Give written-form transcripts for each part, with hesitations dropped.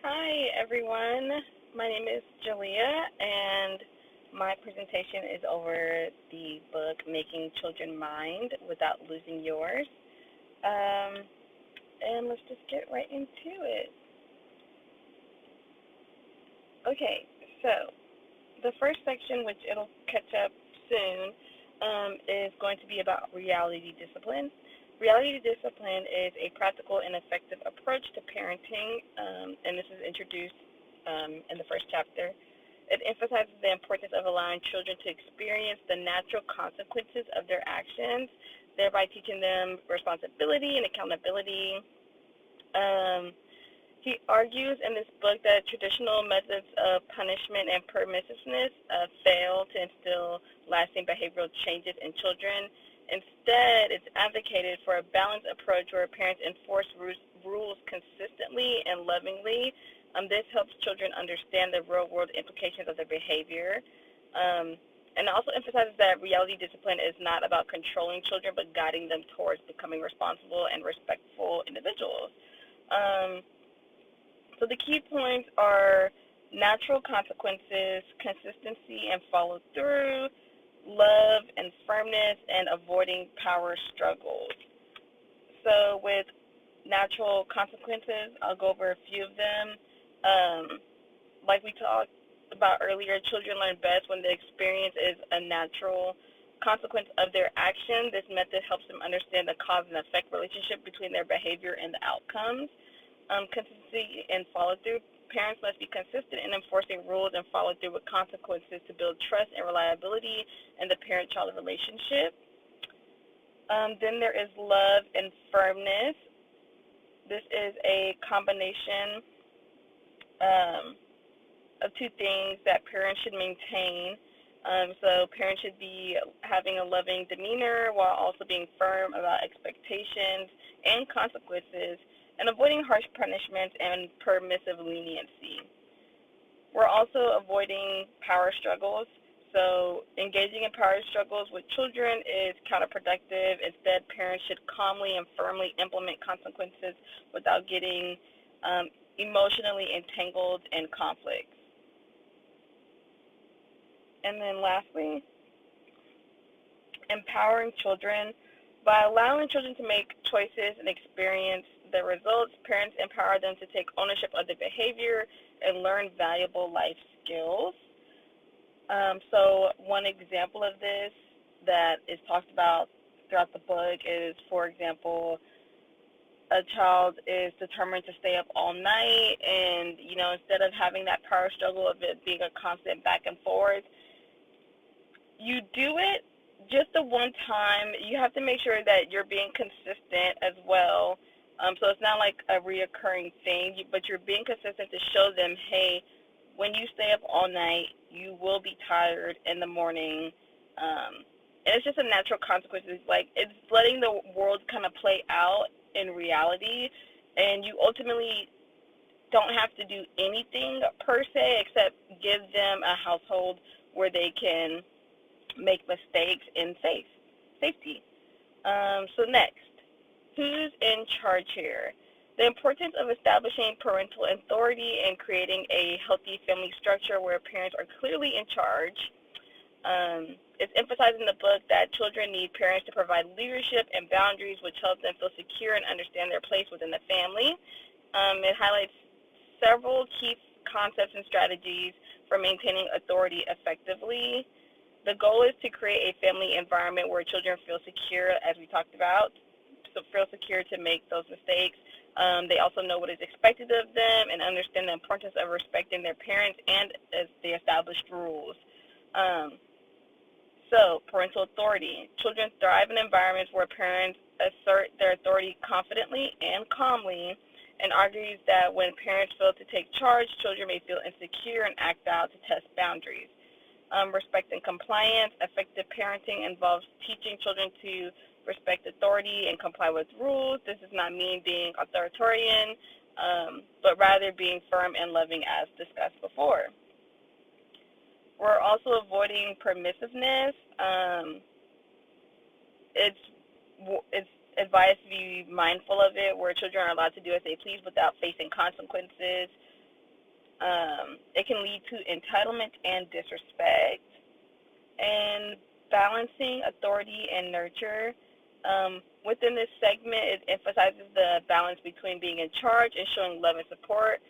Hi, everyone. My name is Jalea, and my presentation is over the book Making Children Mind Without Losing Yours. Um, and let's just get right into it. Okay, so the first section, which it'll catch up soon, is going to be about reality discipline. Reality discipline is a practical and effective approach to parenting, and this is introduced in the first chapter. It emphasizes the importance of allowing children to experience the natural consequences of their actions, thereby teaching them responsibility and accountability. Um, he argues in this book that traditional methods of punishment and permissiveness fail to instill lasting behavioral changes in children. Instead, it's advocated for a balanced approach where parents enforce rules consistently and lovingly. This helps children understand the real-world implications of their behavior. Um, and it also emphasizes that reality discipline is not about controlling children, but guiding them towards becoming responsible and respectful individuals. Um, so the key points are natural consequences, consistency and follow through, love and firmness, and avoiding power struggles. So with natural consequences, I'll go over a few of them. Um, like we talked about earlier, children learn best when the experience is a natural consequence of their action. This method helps them understand the cause and effect relationship between their behavior and the outcomes. Consistency and follow through. Parents must be consistent in enforcing rules and follow through with consequences to build trust and reliability in the parent-child relationship. Then there is love and firmness. This is a combination um, of two things that parents should maintain. So parents should be having a loving demeanor while also being firm about expectations and consequences and avoiding harsh punishments and permissive leniency. We're also avoiding power struggles. So engaging in power struggles with children is counterproductive. Instead, parents should calmly and firmly implement consequences without getting emotionally entangled in conflicts. And then lastly, empowering children. By allowing children to make choices and experience the results, parents empower them to take ownership of their behavior and learn valuable life skills. So one example of this that is talked about throughout the book is, for example, a child is determined to stay up all night, and instead of having that power struggle of it being a constant back and forth, you do it just the one time. You have to make sure that you're being consistent as well. So it's not like a reoccurring thing, but you're being consistent to show them, hey, when you stay up all night, you will be tired in the morning. And it's just a natural consequence. It's like it's letting the world kind of play out in reality, and you ultimately don't have to do anything per se except give them a household where they can make mistakes in safety. So next, who's in charge here? The importance of establishing parental authority and creating a healthy family structure where parents are clearly in charge. It's emphasized in the book that children need parents to provide leadership and boundaries, which helps them feel secure and understand their place within the family. It highlights several key concepts and strategies for maintaining authority effectively. The goal is to create a family environment where children feel secure, as we talked about, so feel secure to make those mistakes. They also know what is expected of them and understand the importance of respecting their parents and the established rules. So, parental authority. Children thrive in environments where parents assert their authority confidently and calmly, and argues that when parents fail to take charge, children may feel insecure and act out to test boundaries. Respect and compliance. Effective parenting involves teaching children to respect authority and comply with rules. This does not mean being authoritarian, but rather being firm and loving, as discussed before. We're also avoiding permissiveness. It's it's advised to be mindful of it, where children are allowed to do as they please without facing consequences. It can lead to entitlement and disrespect. And balancing authority and nurture. Within this segment, it emphasizes the balance between being in charge and showing love and support.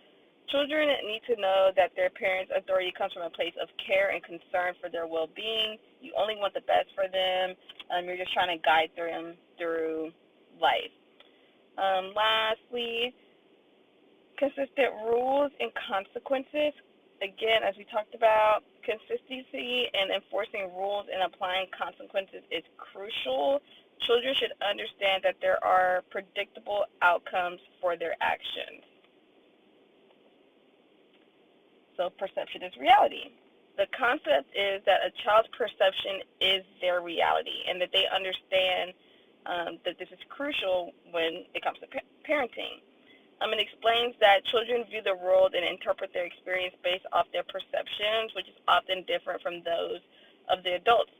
Children need to know that their parents' authority comes from a place of care and concern for their well-being. You only want the best for them. You're just trying to guide them through life. Lastly, consistent rules and consequences. Again, as we talked about, consistency and enforcing rules and applying consequences is crucial. Children should understand that there are predictable outcomes for their actions. So perception is reality. The concept is that a child's perception is their reality, and that they understand that this is crucial when it comes to parenting. It explains that children view the world and interpret their experience based off their perceptions, which is often different from those of the adults.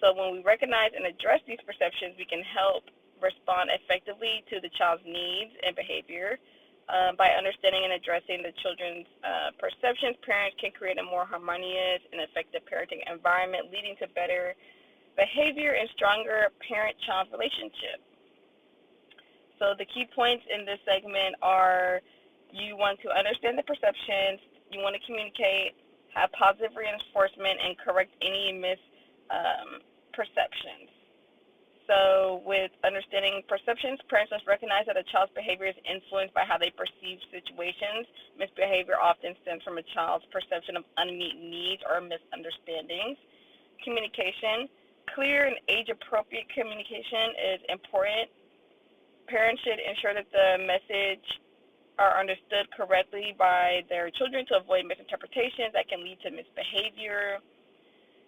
So when we recognize and address these perceptions, we can help respond effectively to the child's needs and behavior. By understanding and addressing the children's perceptions, parents can create a more harmonious and effective parenting environment, leading to better behavior and stronger parent-child relationship. So the key points in this segment are: you want to understand the perceptions, you want to communicate, have positive reinforcement, and correct any misperceptions. So with understanding perceptions, parents must recognize that a child's behavior is influenced by how they perceive situations. Misbehavior often stems from a child's perception of unmet needs or misunderstandings. Communication. Clear and age-appropriate communication is important. Parents should ensure that the message are understood correctly by their children to avoid misinterpretations that can lead to misbehavior.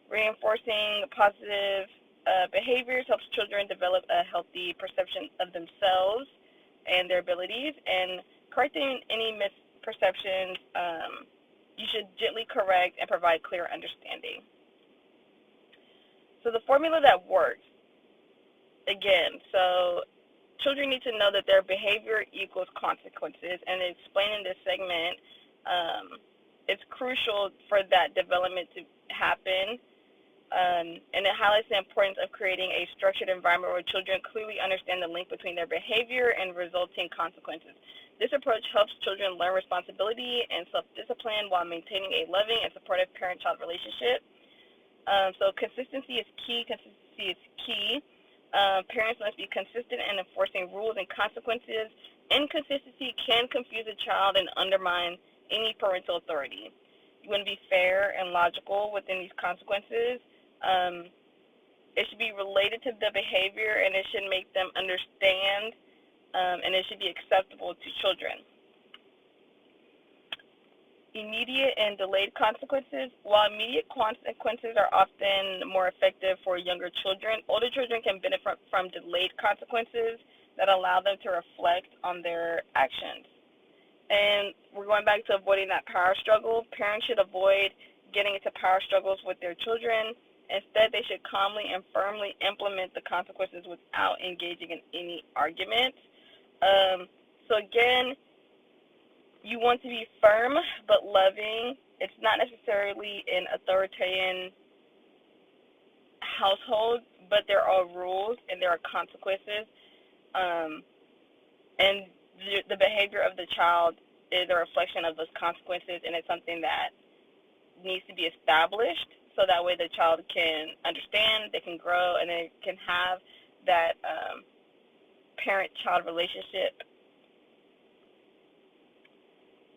Reinforcing positive behaviors helps children develop a healthy perception of themselves and their abilities. And correcting any misperceptions, you should gently correct and provide clear understanding. So the formula that works, again, so children need to know that their behavior equals consequences, and explain in this segment, it's crucial for that development to happen. And it highlights the importance of creating a structured environment where children clearly understand the link between their behavior and resulting consequences. This approach helps children learn responsibility and self-discipline while maintaining a loving and supportive parent-child relationship. So consistency is key. Parents must be consistent in enforcing rules and consequences. Inconsistency can confuse a child and undermine any parental authority. You want to be fair and logical within these consequences. It should be related to the behavior, and it should make them understand, and it should be acceptable to children. Immediate and delayed consequences. While immediate consequences are often more effective for younger children, older children can benefit from delayed consequences that allow them to reflect on their actions. And we're going back to avoiding that power struggle. Parents should avoid getting into power struggles with their children. Instead, they should calmly and firmly implement the consequences without engaging in any arguments. So again, you want to be firm but loving. It's not necessarily an authoritarian household, but there are rules and there are consequences. And the behavior of the child is a reflection of those consequences, and it's something that needs to be established so that way the child can understand, they can grow, and they can have that parent-child relationship.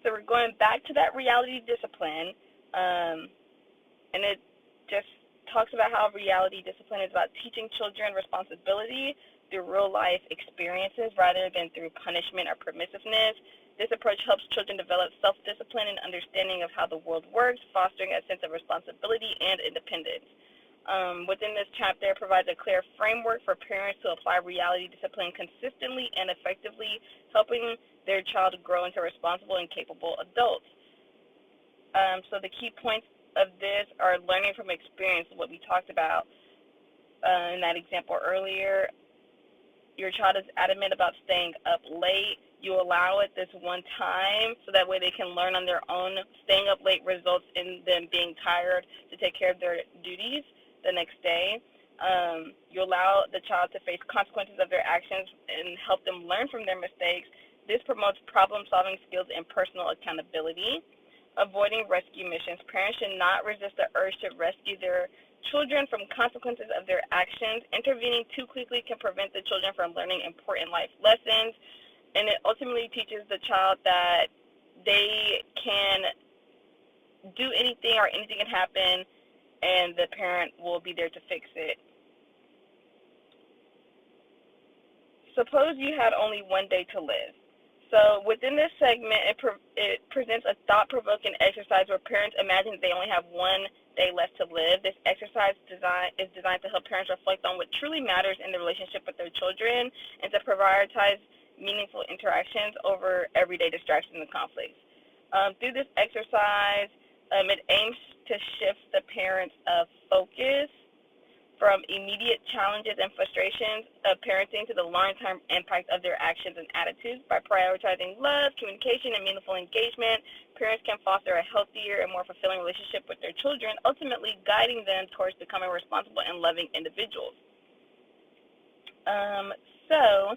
So we're going back to that reality discipline, and it just talks about how reality discipline is about teaching children responsibility through real-life experiences rather than through punishment or permissiveness. This approach helps children develop self-discipline and understanding of how the world works, fostering a sense of responsibility and independence. Within this chapter, it provides a clear framework for parents to apply reality discipline consistently and effectively, helping their child grow into responsible and capable adults. So the key points of this are learning from experience, what we talked about in that example earlier. your child is adamant about staying up late, you allow it this one time so that way they can learn on their own. Staying up late results in them being tired to take care of their duties the next day. You allow the child to face consequences of their actions and help them learn from their mistakes. This promotes problem-solving skills and personal accountability. Avoiding rescue missions. Parents should not resist the urge to rescue their children from consequences of their actions. Intervening too quickly can prevent the children from learning important life lessons, and it ultimately teaches the child that they can do anything or anything can happen, and the parent will be there to fix it. Suppose you had only one day to live. So within this segment, it presents a thought-provoking exercise where parents imagine they only have one day left to live. This exercise is designed to help parents reflect on what truly matters in the relationship with their children and to prioritize meaningful interactions over everyday distractions and conflicts. Through this exercise, it aims to shift the parents' focus from immediate challenges and frustrations of parenting to the long-term impact of their actions and attitudes. By prioritizing love, communication, and meaningful engagement, parents can foster a healthier and more fulfilling relationship with their children, ultimately guiding them towards becoming responsible and loving individuals. So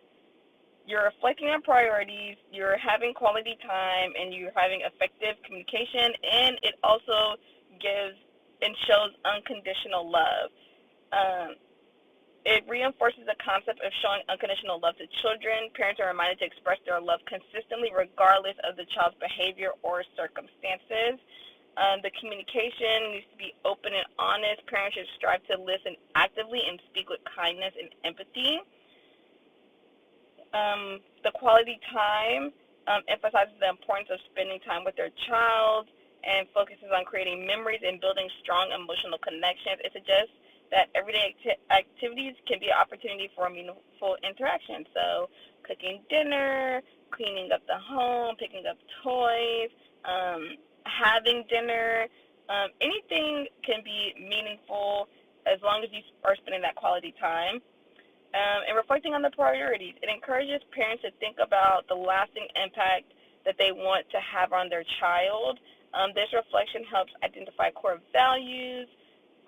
you're reflecting on priorities, you're having quality time, and you're having effective communication, and it also gives and shows unconditional love. It reinforces the concept of showing unconditional love to children. Parents are reminded to express their love consistently regardless of the child's behavior or circumstances. The communication needs to be open and honest. Parents should strive to listen actively and speak with kindness and empathy. The quality time emphasizes the importance of spending time with their child and focuses on creating memories and building strong emotional connections. It suggests that everyday activities can be an opportunity for a meaningful interaction. So cooking dinner, cleaning up the home, picking up toys, having dinner, anything can be meaningful as long as you are spending that quality time. And reflecting on the priorities, it encourages parents to think about the lasting impact that they want to have on their child. This reflection helps identify core values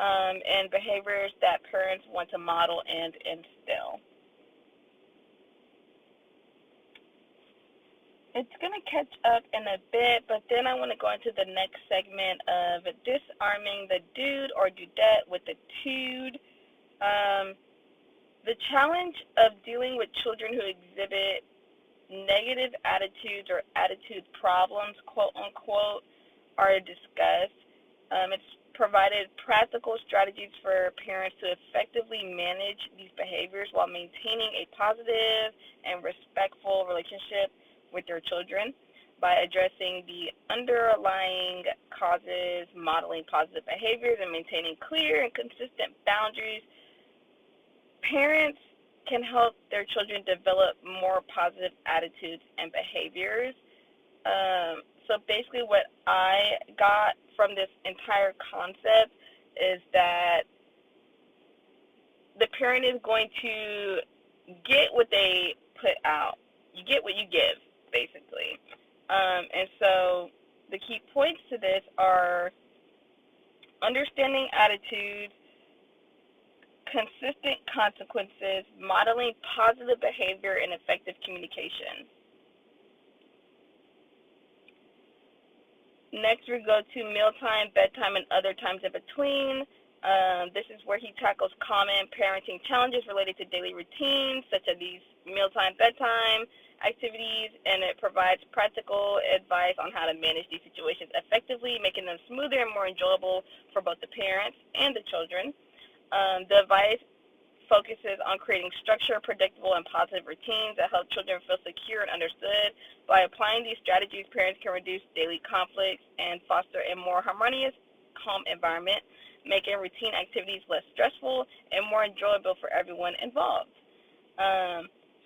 and behaviors that parents want to model and instill. It's going to catch up in a bit, but then I want to go into the next segment of disarming the dude or dudette with the tude. The challenge of dealing with children who exhibit negative attitudes or attitude problems, quote unquote, are discussed. It's provided practical strategies for parents to effectively manage these behaviors while maintaining a positive and respectful relationship with their children by addressing the underlying causes, modeling positive behaviors, and maintaining clear and consistent boundaries. Parents can help their children develop more positive attitudes and behaviors. So basically what I got from this entire concept is that the parent is going to get what they put out. You get what you give, basically. And so the key points to this are understanding attitudes, consistent consequences, modeling positive behavior, and effective communication. Next, we go to mealtime, bedtime, and other times in between. This is where he tackles common parenting challenges related to daily routines, such as these mealtime, bedtime activities, and it provides practical advice on how to manage these situations effectively, making them smoother and more enjoyable for both the parents and the children. The advice focuses on creating structured, predictable, and positive routines that help children feel secure and understood. By applying these strategies, parents can reduce daily conflicts and foster a more harmonious home environment, making routine activities less stressful and more enjoyable for everyone involved.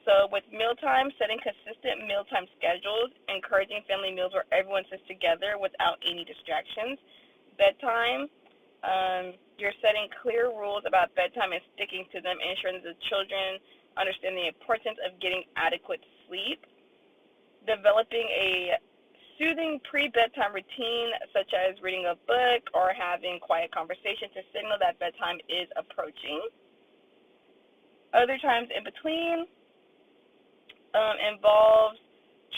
So with mealtime, setting consistent mealtime schedules, encouraging family meals where everyone sits together without any distractions. Bedtime, you're setting clear rules about bedtime and sticking to them, ensuring the children understand the importance of getting adequate sleep, developing a soothing pre-bedtime routine, such as reading a book or having quiet conversation to signal that bedtime is approaching. Other times in between involves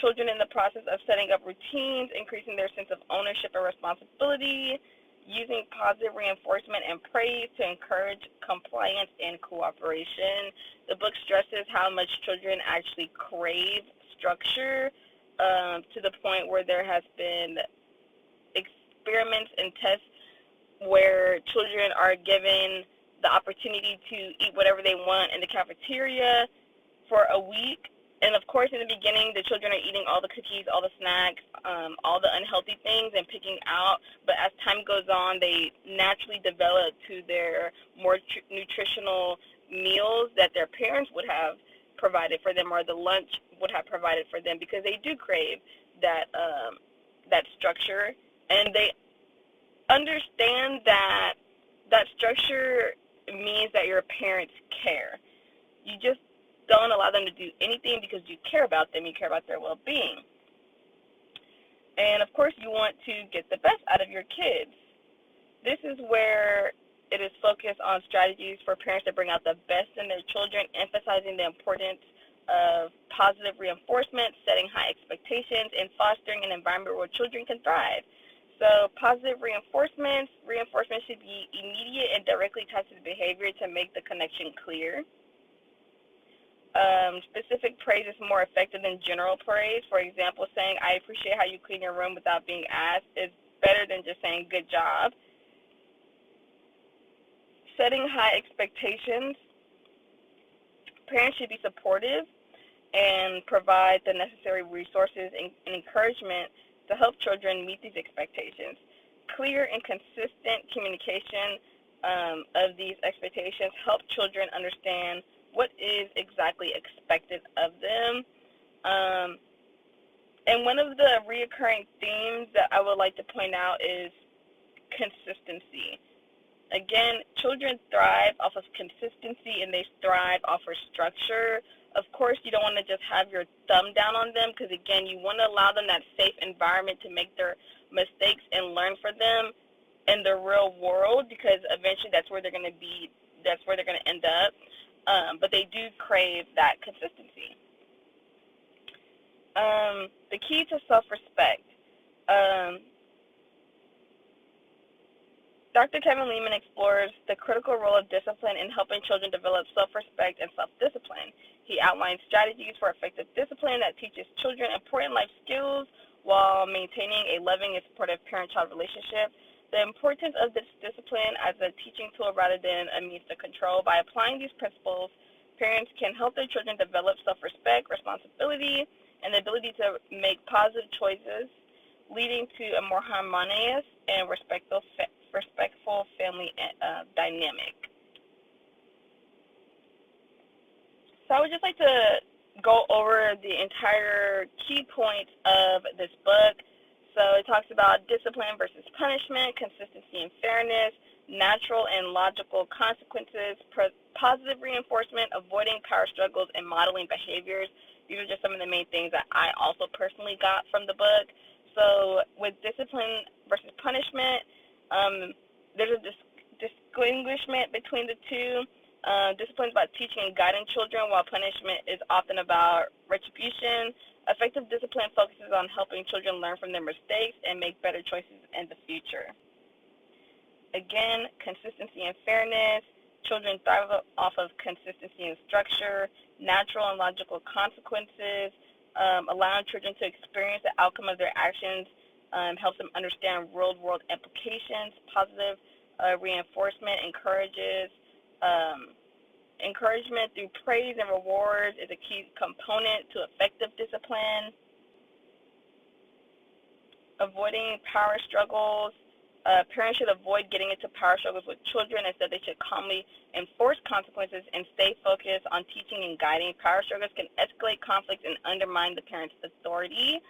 children in the process of setting up routines, increasing their sense of ownership and responsibility, using positive reinforcement and praise to encourage compliance and cooperation. The book stresses how much children actually crave structure, to the point where there has been experiments and tests where children are given the opportunity to eat whatever they want in the cafeteria for a week. And of course, in the beginning, the children are eating all the cookies, all the snacks, all the unhealthy things and picking out. But as time goes on, they naturally develop to their more nutritional meals that their parents would have provided for them, or the lunch would have provided for them, because they do crave that that structure, and they understand that that structure means that your parents care. You just don't allow them to do anything because you care about them, you care about their well-being. And of course, you want to get the best out of your kids. This is where it is focused on strategies for parents to bring out the best in their children, emphasizing the importance of positive reinforcement, setting high expectations, and fostering an environment where children can thrive. So positive reinforcement should be immediate and directly tied to the behavior to make the connection clear. Specific praise is more effective than general praise. For example, saying, "I appreciate how you clean your room," without being asked is better than just saying, "Good job." Setting high expectations. Parents should be supportive and provide the necessary resources and encouragement to help children meet these expectations. Clear and consistent communication of these expectations help children understand what is exactly expected of them. And one of the reoccurring themes that I would like to point out is consistency. Again, children thrive off of consistency, and they thrive off of structure. Of course, you don't want to just have your thumb down on them, because, again, you want to allow them that safe environment to make their mistakes and learn for them in the real world, because eventually that's where they're going to be, that's where they're going to end up. But they do crave that consistency. The key to self-respect. Dr. Kevin Leman explores the critical role of discipline in helping children develop self-respect and self-discipline. He outlines strategies for effective discipline that teaches children important life skills while maintaining a loving and supportive parent-child relationship. The importance of this discipline as a teaching tool rather than a means to control. By applying these principles, parents can help their children develop self-respect, responsibility, and the ability to make positive choices, leading to a more harmonious and respectful family dynamic. So I would just like to go over the entire key points of this book. So it talks about discipline versus punishment, consistency and fairness, natural and logical consequences, positive reinforcement, avoiding power struggles, and modeling behaviors. These are just some of the main things that I also personally got from the book. So with discipline versus punishment, there's a distinguishment between the two. Discipline is about teaching and guiding children, while punishment is often about retribution. Effective discipline focuses on helping children learn from their mistakes and make better choices in the future. Again, consistency and fairness. Children thrive off of consistency and structure, natural and logical consequences, allowing children to experience the outcome of their actions, helps them understand real-world implications. Positive reinforcement encouragement through praise and rewards is a key component to effective discipline. Avoiding power struggles. Parents should avoid getting into power struggles with children. Instead, they should calmly enforce consequences and stay focused on teaching and guiding. Power struggles can escalate conflicts and undermine the parent's authority.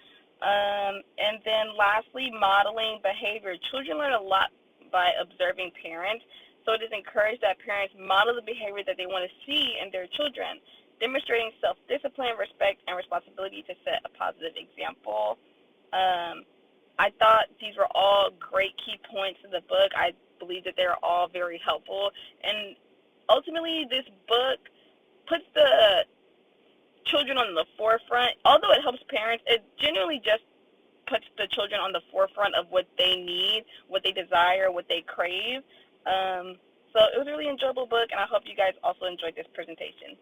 And then lastly, modeling behavior. Children learn a lot by observing parents, so it is encouraged that parents model the behavior that they want to see in their children. demonstrating self-discipline, respect, and responsibility to set a positive example. I thought these were all great key points in the book. I believe that they're all very helpful. And ultimately, this book puts the children on the forefront. Although it helps parents, it genuinely just puts the children on the forefront of what they need, what they desire, what they crave. So it was a really enjoyable book, and I hope you guys also enjoyed this presentation.